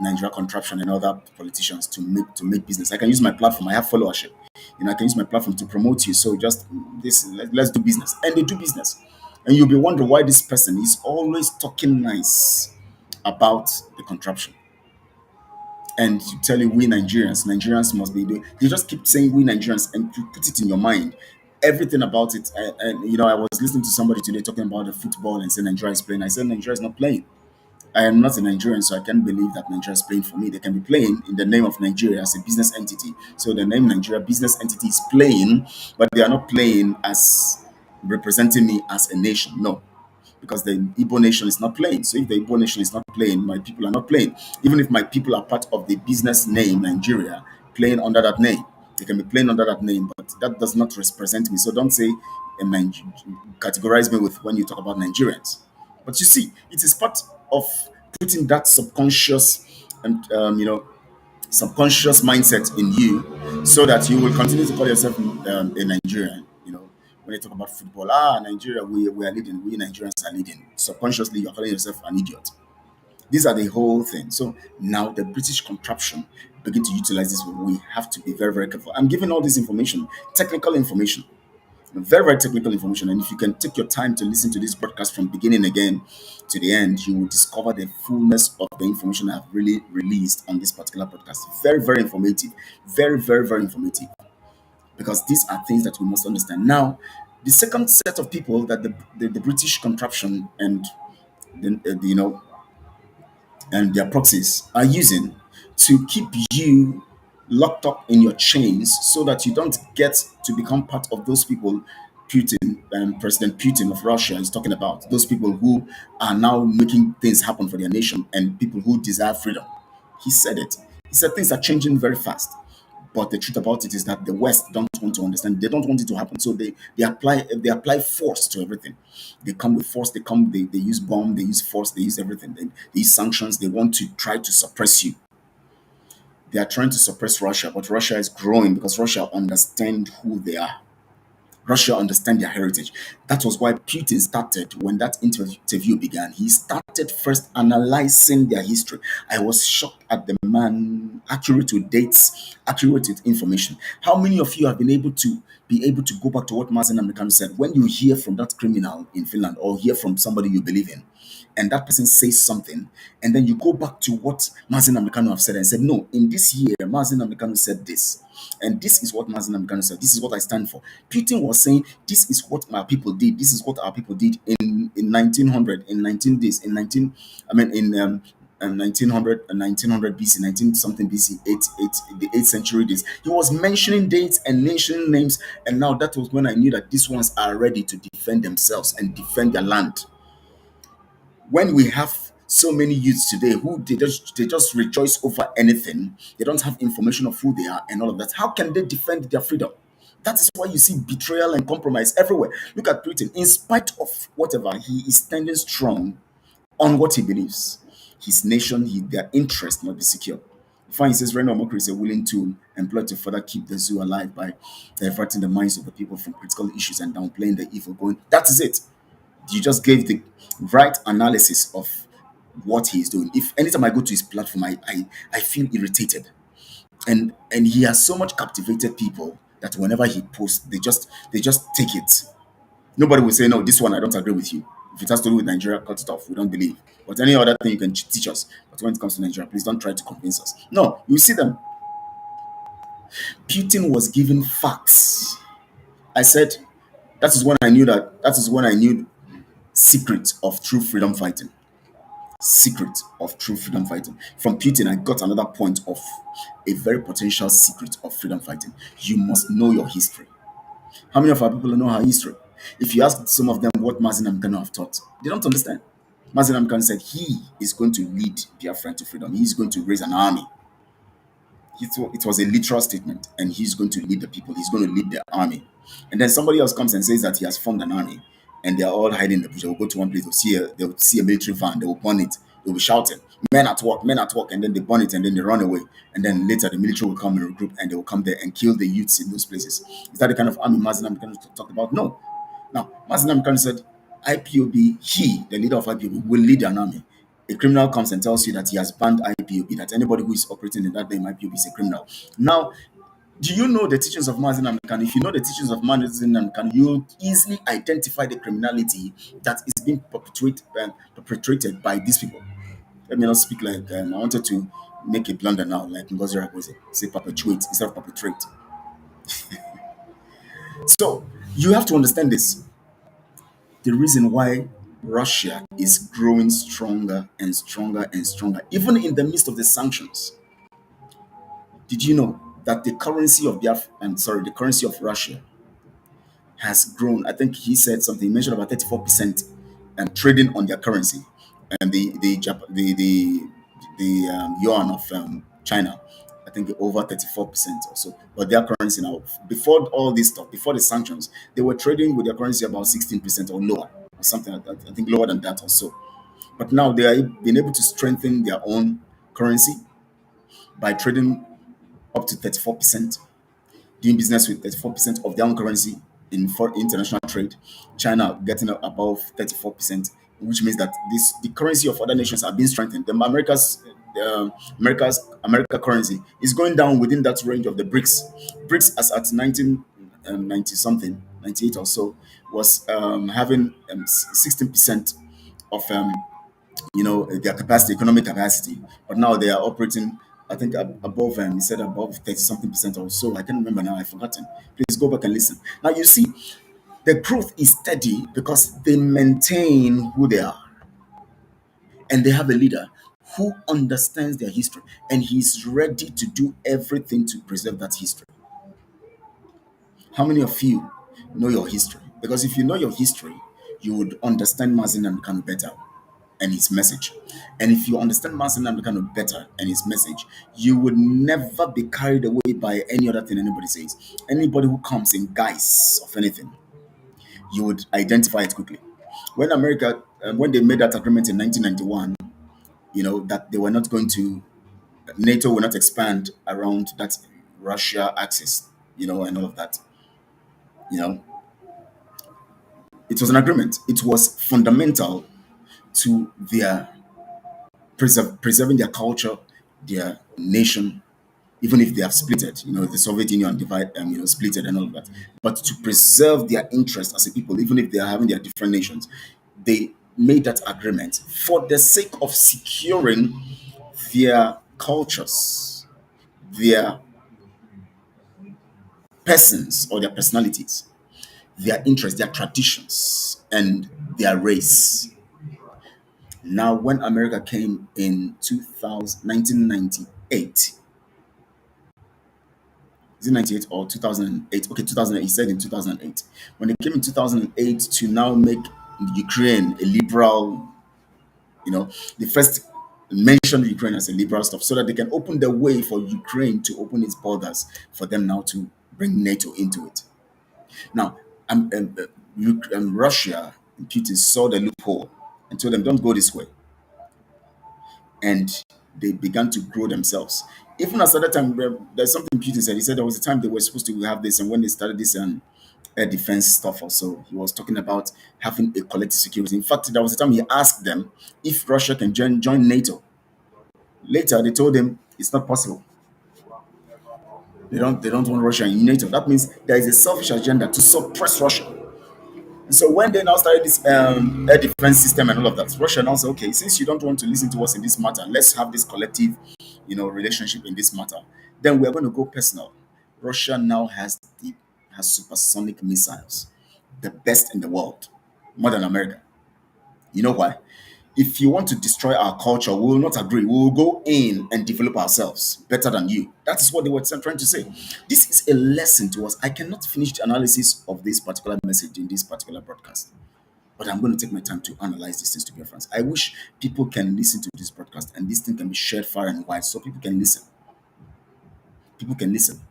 Nigeria contraption and other politicians to make business. I can use my platform. I have followership. I can use my platform to promote you. So just let's do business, and they do business. And you'll be wondering why this person is always talking nice about the contraption and to tell you we Nigerians must be doing. They just keep saying we Nigerians and to put it in your mind, everything about it. And I was listening to somebody today talking about the football and saying Nigeria is playing. I said Nigeria is not playing. I am not a Nigerian, so I can't believe that Nigeria is playing for me. They can be playing in the name of Nigeria as a business entity. So the name Nigeria business entity is playing, but they are not playing as representing me as a nation. No, because the Igbo nation is not playing. So if the Igbo nation is not playing, my people are not playing. Even if my people are part of the business name Nigeria, playing under that name, they can be playing under that name, but that does not represent me. So don't say categorize me with when you talk about Nigerians. But you see, it is part of putting that and subconscious mindset in you, so that you will continue to call yourself a Nigerian. When they talk about football, Nigeria, we are leading, we Nigerians are leading. Subconsciously, you're calling yourself an idiot. These are the whole thing. So now the British contraption begin to utilize this. We have to be very, very careful. I'm giving all this information, technical information, very, very technical information. And if you can take your time to listen to this broadcast from beginning again to the end, you will discover the fullness of the information I've really released on this particular podcast. Very, very informative. Very, very, very informative. Because these are things that we must understand. Now, the second set of people that the British contraption and and their proxies are using to keep you locked up in your chains, so that you don't get to become part of those people Putin and President Putin of Russia is talking about, those people who are now making things happen for their nation and people who desire freedom. He said it. He said things are changing very fast. But the truth about it is that the West don't want to understand. They don't want it to happen. So they apply force to everything. They come with force. They use bomb. They use force. They use everything. They use sanctions. They want to try to suppress you. They are trying to suppress Russia, but Russia is growing because Russia understand who they are. Russia understand their heritage. That was why Putin started, when that interview began, he started first analyzing their history. I was shocked at the man, accurate with dates, accurate with information. How many of you have been able to go back to what Mazen Amekano said? When you hear from that criminal in Finland or hear from somebody you believe in, and that person says something, and then you go back to what Mazen Amekano have said and said, no, in this year, Mazen Amekano said this. And this is what Mazen Amekano said. This is what I stand for. Putin was saying, this is what my people did. This is what our people did in 1900, in 19 days, in 19, I mean, in 1900, 1900 BC, 19 something BC, the 8th century days. He was mentioning dates and mentioning names. And now that was when I knew that these ones are ready to defend themselves and defend their land. When we have so many youths today who they just rejoice over anything, they don't have information of who they are and all of that. How can they defend their freedom? That is why you see betrayal and compromise everywhere. Look at Putin. In spite of whatever, he is standing strong on what he believes. His nation, their interest must be secure. Fine, he says Reno Omokri is a willing tool employed to further keep the zoo alive by diverting the minds of the people from critical issues and downplaying the evil going. That is it. You just gave the right analysis of what he's doing. If anytime I go to his platform, I feel irritated. And he has so much captivated people that whenever he posts, they just take it. Nobody will say, no, this one I don't agree with you. If it has to do with Nigeria, cut it off. We don't believe. But any other thing you can teach us. But when it comes to Nigeria, please don't try to convince us. No, you see them. Putin was given facts. I said that is when I knew secret of true freedom fighting. Secret of true freedom fighting. From Putin, I got another point of a very potential secret of freedom fighting. You must know your history. How many of our people know our history? If you ask some of them what Mazin Amkano have taught, they don't understand. Mazin Amkano said he is going to lead Biafra to freedom. He's going to raise an army. It was a literal statement, and he's going to lead the people. He's going to lead the army. And then somebody else comes and says that he has formed an army, and they are all hiding in the bush. They'll go to one place, they'll see a military van, they will burn it, they'll be shouting, men at work, and then they burn it, and then they run away. And then later the military will come and regroup, and they will come there and kill the youths in those places. Is that the kind of army Mazin Amkano talked about? No. Now, Mazin Amkano said IPOB, he, the leader of IPOB, will lead an army. A criminal comes and tells you that he has banned IPOB, that anybody who is operating in that name IPOB is a criminal. Now, do you know the teachings of Mazin Amkan? If you know the teachings of Mazin Amkan, you easily identify the criminality that is being perpetrated by these people. Let me not speak like I wanted to make a blunder now, like Ngozi Rapose, say perpetuate instead of perpetrate. So you have to understand this. The reason why Russia is growing stronger and stronger and stronger, even in the midst of the sanctions. Did you know that the currency of the currency of Russia has grown? I think he said something. He mentioned about 34% trading on their currency, and the yuan of China. I think over 34% or so. But their currency now, before all this stuff, before the sanctions, they were trading with their currency about 16% or lower, or something like that. I think lower than that or so. But now they are being able to strengthen their own currency by trading up to 34%, doing business with 34% of their own currency for international trade. China getting above 34%, which means that the currency of other nations are being strengthened. America currency is going down within that range of the BRICS. BRICS, as at 1990 something, 98 or so, was having 16% of their capacity, economic capacity. But now they are operating, I think, above, he said above 30 something percent or so. I can't remember now, I've forgotten. Please go back and listen. Now you see, the growth is steady because they maintain who they are, and they have a leader who understands their history, and he's ready to do everything to preserve that history. How many of you know your history? Because if you know your history, you would understand Mazin Kanu better and his message. And if you understand Mazin Kanu better and his message, you would never be carried away by any other thing anybody says. Anybody who comes in guise of anything, you would identify it quickly. When they made that agreement in 1991, that they were not going to, NATO will not expand around that Russia axis, and all of that. You know, it was an agreement. It was fundamental to their preserving their culture, their nation, even if they have split it. The Soviet Union split it and all of that. But to preserve their interest as a people, even if they are having their different nations, they made that agreement for the sake of securing their cultures, their persons or their personalities, their interests, their traditions, and their race. Now, when America came in 1998, is it 98 or 2008? Okay, 2008. He said in 2008. When they came in 2008 to now make Ukraine a liberal, they first mentioned Ukraine as a liberal stuff so that they can open the way for Ukraine to open its borders for them now to bring NATO into it. Now, Russia and Putin saw the loophole and told them, don't go this way. And they began to grow themselves. Even at that time, there's something Putin said. He said there was a time they were supposed to have this, and when they started this air defense stuff also. He was talking about having a collective security. In fact, there was a time he asked them if Russia can join NATO. Later, they told him it's not possible. They don't want Russia in NATO. That means there is a selfish agenda to suppress Russia. And so when they now started this air defense system and all of that, Russia now said, okay, since you don't want to listen to us in this matter, let's have this collective, relationship in this matter. Then we are going to go personal. Russia now has supersonic missiles, the best in the world, more than America. You know why? If you want to destroy our culture, we will not agree. We will go in and develop ourselves better than you. That is what they were trying to say. This is a lesson to us. I cannot finish the analysis of this particular message in this particular broadcast, but I'm going to take my time to analyze these things to be friends. I wish people can listen to this broadcast and this thing can be shared far and wide so people can listen. People can listen.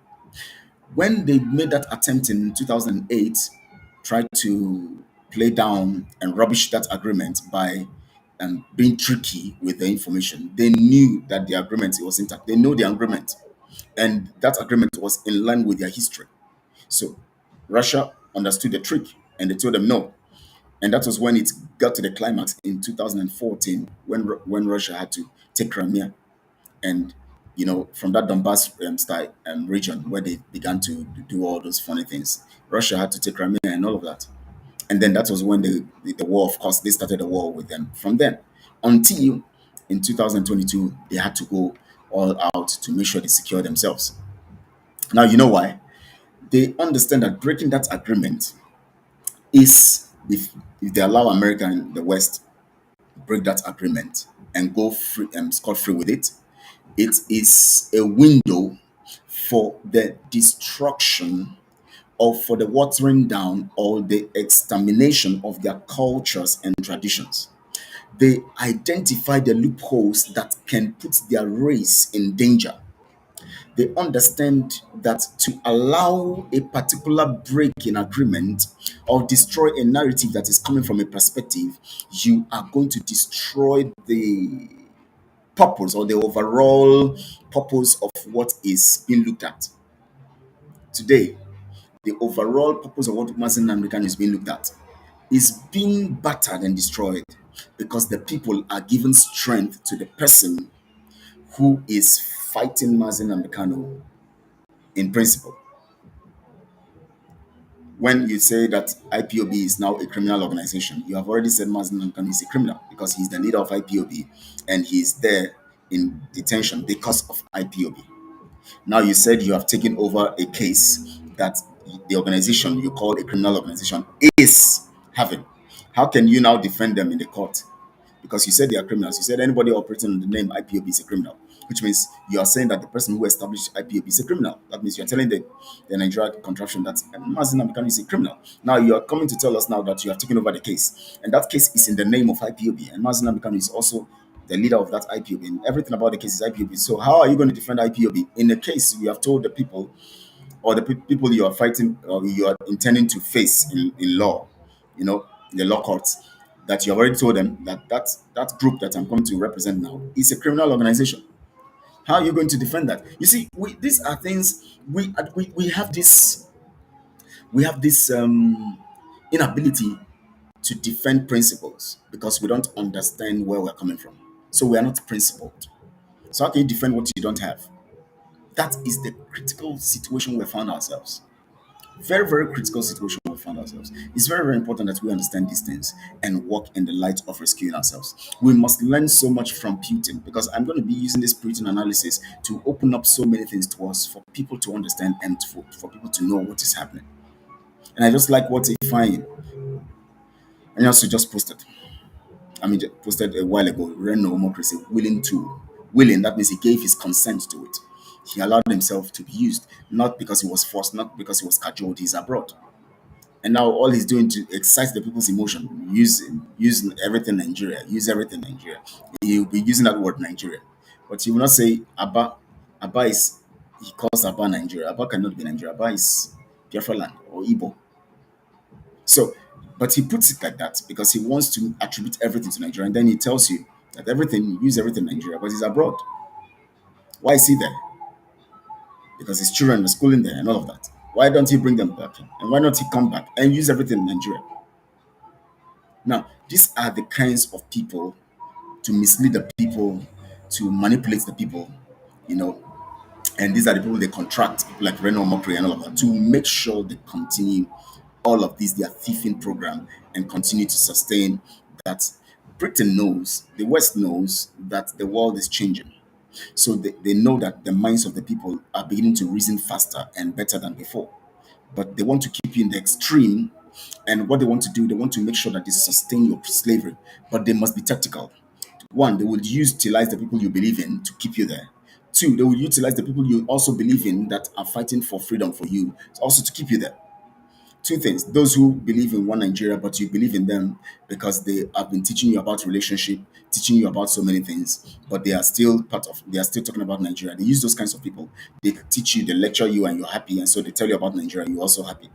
When they made that attempt in 2008, tried to play down and rubbish that agreement by being tricky with the information, they knew that the agreement was intact. They know the agreement, and that agreement was in line with their history. So Russia understood the trick, and they told them no. And that was when it got to the climax in 2014, when Russia had to take Crimea, and from that Donbass style region where they began to do all those funny things. Russia had to take Crimea and all of that, and then that was when the war. Of course, they started a war with them from then until in 2022 they had to go all out to make sure they secure themselves. Now you know why. They understand that breaking that agreement is, if they allow America and the West break that agreement and go free scot free with it, it is a window for the destruction or for the watering down or the extermination of their cultures and traditions. They identify the loopholes that can put their race in danger. They understand that to allow a particular break in agreement or destroy a narrative that is coming from a perspective, you are going to destroy the purpose or the overall purpose of what is being looked at. Today, the overall purpose of what Muslim American is being looked at is being battered and destroyed because the people are given strength to the person who is fighting Muslim Americano in principle. When you say that IPOB is now a criminal organization, you have already said Muslim Americano is a criminal because he's the leader of IPOB and he's there in detention because of IPOB. Now you said you have taken over a case that the organization you call a criminal organization is having. How can you now defend them in the court? Because you said they are criminals. You said anybody operating under the name IPOB is a criminal, which means you are saying that the person who established IPOB is a criminal. That means you are telling the Nigerian contraption that Mazin Amikano is a criminal. Now you are coming to tell us now that you have taken over the case, and that case is in the name of IPOB, and Mazin Amikano is also the leader of that IPOB, and everything about the case is IPOB. So how are you going to defend IPOB in a case you have told the people or the people you are fighting or you are intending to face in law, in the law courts, that you have already told them that that group that I'm coming to represent now is a criminal organization? How are you going to defend that? You see, these are things we have this inability to defend principles because we don't understand where we're coming from. So we are not principled. So how can you defend what you don't have? That is the critical situation we found ourselves. Very, very critical situation we found ourselves. It's very, very important that we understand these things and walk in the light of rescuing ourselves. We must learn so much from Putin because I'm going to be using this Putin analysis to open up so many things to us for people to understand and for people to know what is happening. And I just like what Ifeanyi and also just posted. Just posted a while ago. Reno Democracy willing. That means he gave his consent to it. He allowed himself to be used, not because he was forced, not because he was cajoled. He's abroad. And now all he's doing to excite the people's emotion, use everything Nigeria, use everything Nigeria. He'll be using that word Nigeria. But he will not say Abba. Abba is, he calls Abba Nigeria. Abba cannot be Nigeria. Abba is Biafra land or Igbo. So, but he puts it like that because he wants to attribute everything to Nigeria. And then he tells you that use everything Nigeria, but he's abroad. Why is he there? Because his children are schooling there and all of that. Why don't he bring them back? And why not he come back and use everything in Nigeria? Now, these are the kinds of people to mislead the people, to manipulate the people, you know, and these are the people they contract, people like Renault Mockery and all of that, to make sure they continue all of this, their thieving program, and continue to sustain that. Britain knows, the West knows that the world is changing. So they know that the minds of the people are beginning to reason faster and better than before. But they want to keep you in the extreme. And what they want to do, they want to make sure that they sustain your slavery. But they must be tactical. One, they will utilize the people you believe in to keep you there. Two, they will utilize the people you also believe in that are fighting for freedom for you, also to keep you there. Two things: those who believe in one Nigeria, but you believe in them because they have been teaching you about relationship, teaching you about so many things, but they are still talking about Nigeria. They use those kinds of people. They teach you, they lecture you, and you're happy, and so they tell you about Nigeria, you're also happy.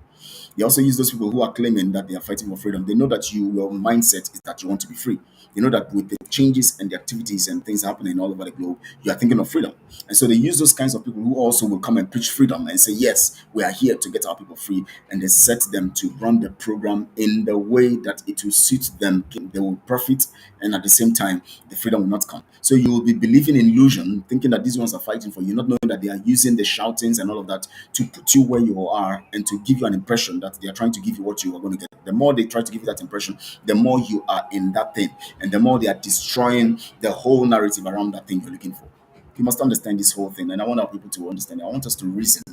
They also use those people who are claiming that they are fighting for freedom. They know that your mindset is that you want to be free. They know that with the changes and the activities and things happening all over the globe, you are thinking of freedom. And so they use those kinds of people who also will come and preach freedom and say, yes, we are here to get our people free. And they set them to run the program in the way that it will suit them. They will profit, and at the same time, the freedom will not come. So you will be believing in illusion, thinking that these ones are fighting for you, not knowing that they are using the shoutings and all of that to put you where you are and to give you an impression that they are trying to give you what you are going to get. The more they try to give you that impression, the more you are in that thing, and the more they are destroying the whole narrative around that thing you're looking for. You must understand this whole thing, and I want our people to understand it. I want us to reason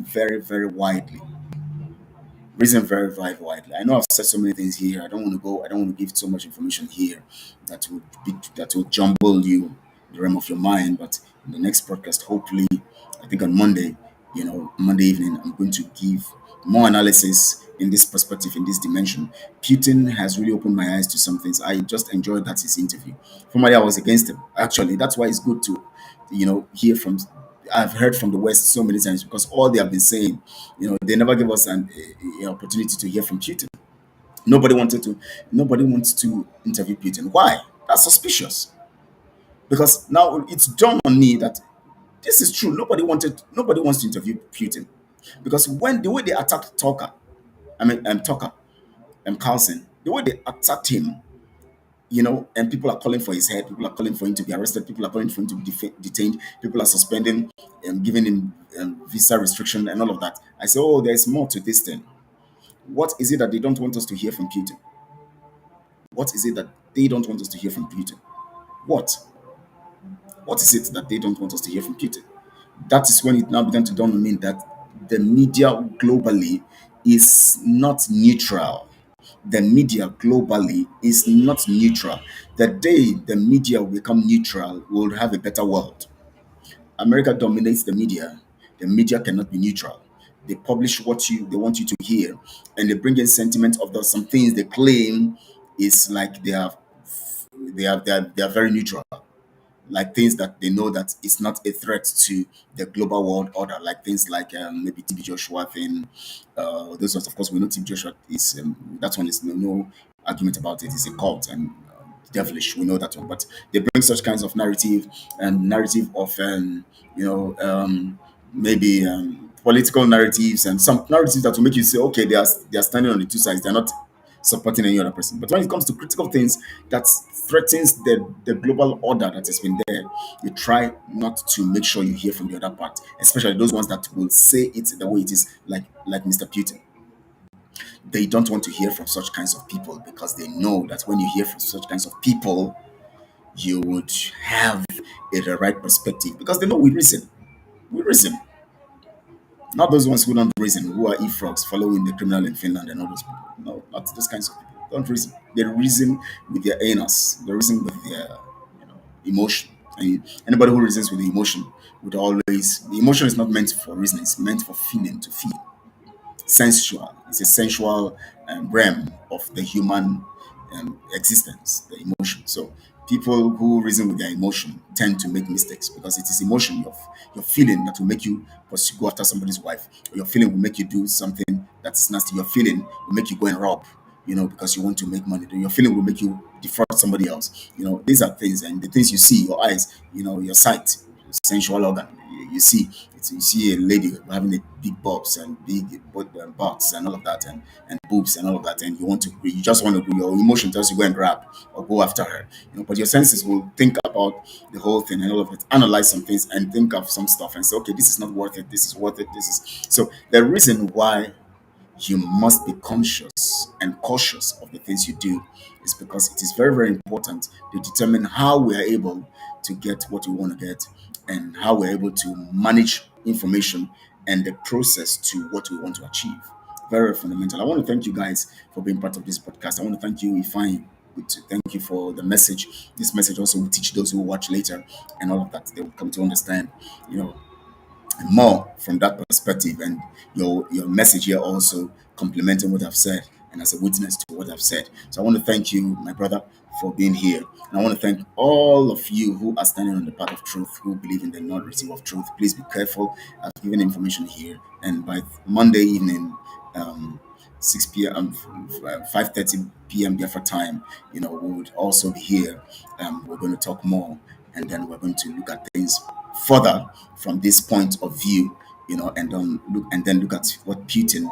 very, very widely. Reason very, very widely. I know I've said so many things here. I don't want to give so much information here that will jumble you the realm of your mind. But in the next podcast, hopefully, I think on Monday, Monday evening, I'm going to give more analysis in this perspective, in this dimension. Putin has really opened my eyes to some things. I just enjoyed that his interview. Formerly, I was against him. Actually, that's why it's good to, hear from. I've heard from the West so many times because all they have been saying, they never give us an opportunity to hear from Putin. Nobody wanted to. Nobody wants to interview Putin. Why? That's suspicious. Because now it's dawned on me that this is true. Nobody wants to interview Putin because when the way they attacked Tucker, Carlson, the way they attacked him, and people are calling for his head, people are calling for him to be arrested, people are calling for him to be detained, people are suspending and giving him visa restriction and all of that. I say, oh, there's more to this thing. What is it that they don't want us to hear from Putin? What is it that they don't want us to hear from Putin? What? What is it that they don't want us to hear from Putin? That is when it now began to dawn on me that the media globally is not neutral. The media globally is not neutral. The day the media will become neutral, we'll have a better world. America dominates the media. The media cannot be neutral. They publish what they want you to hear, and they bring in sentiment of some things they claim is like they are very neutral, like things that they know that it's not a threat to the global world order, like things like maybe TB Joshua thing. Those ones, of course, we know TB Joshua is that one is no argument about it. It's a cult and devilish. We know that one, but they bring such kinds of narrative and narrative of maybe political narratives and some narratives that will make you say, okay, they are standing on the two sides. They're not supporting any other person. But when it comes to critical things that threatens the global order that has been there, you try not to make sure you hear from the other part, especially those ones that will say it the way it is, like Mr. Putin. They don't want to hear from such kinds of people because they know that when you hear from such kinds of people, you would have the right perspective because they know we reason. We reason. Not those ones who don't reason, who are e-frogs following the criminal in Finland and all those people. No, not those kinds of people. Don't reason. They reason with their anus. They reason with their emotion. And anybody who reasons with the emotion would always, the emotion is not meant for reason, it's meant for feeling, to feel. Sensual. It's a sensual realm of the human existence, the emotion. So people who reason with their emotion tend to make mistakes because it is emotion, your feeling that will make you pursue, go after somebody's wife. Or your feeling will make you do something that is nasty. Your feeling will make you go and rob, because you want to make money. Your feeling will make you defraud somebody else. These are things, and the things you see, your eyes, your sight, your sensual organ. you see you see a lady having a big bobs and big butts and all of that, and boobs and all of that, and you just want to, your emotion tells you go and grab or go after her, but your senses will think about the whole thing and all of it, analyze some things and think of some stuff and say, okay, this is not worth it, this is worth it, this is. So the reason why you must be conscious and cautious of the things you do is because it is very, very important to determine how we are able to get what we want to get, and how we're able to manage information and the process to what we want to achieve. Very fundamental. I want to thank you guys for being part of this podcast. I want to thank you, Ifeanyi. Thank you for the message. This message also will teach those who watch later and all of that. They will come to understand, you know, more from that perspective, and your message here also complementing what I've said and as a witness to what I've said. So I want to thank you, my brother, for being here. And I want to thank all of you who are standing on the path of truth, who believe in the narrative of truth. Please be careful. I've given information here, and by Monday evening, 6 p.m. 5:30 p.m. Biafra time, we would also be here. We're going to talk more, and then we're going to look at things further from this point of view, and then look at what Putin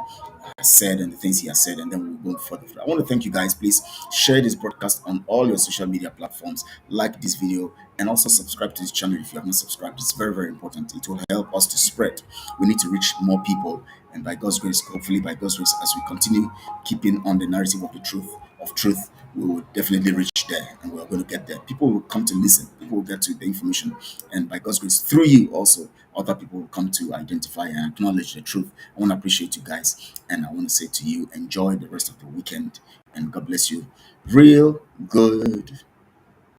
has said and the things he has said, and then we'll go further. I want to thank you guys. Please share this broadcast on all your social media platforms, like this video, and also subscribe to this channel if you have not subscribed. It's very, very important. It will help us to spread. We need to reach more people, and by God's grace, hopefully by God's grace, as we continue keeping on the narrative of the truth, we will definitely reach there, and we're going to get there. People will come to listen. People will get to the information, and by God's grace, through you also, other people will come to identify and acknowledge the truth. I want to appreciate you guys, and I want to say to you, enjoy the rest of the weekend, and God bless you real good.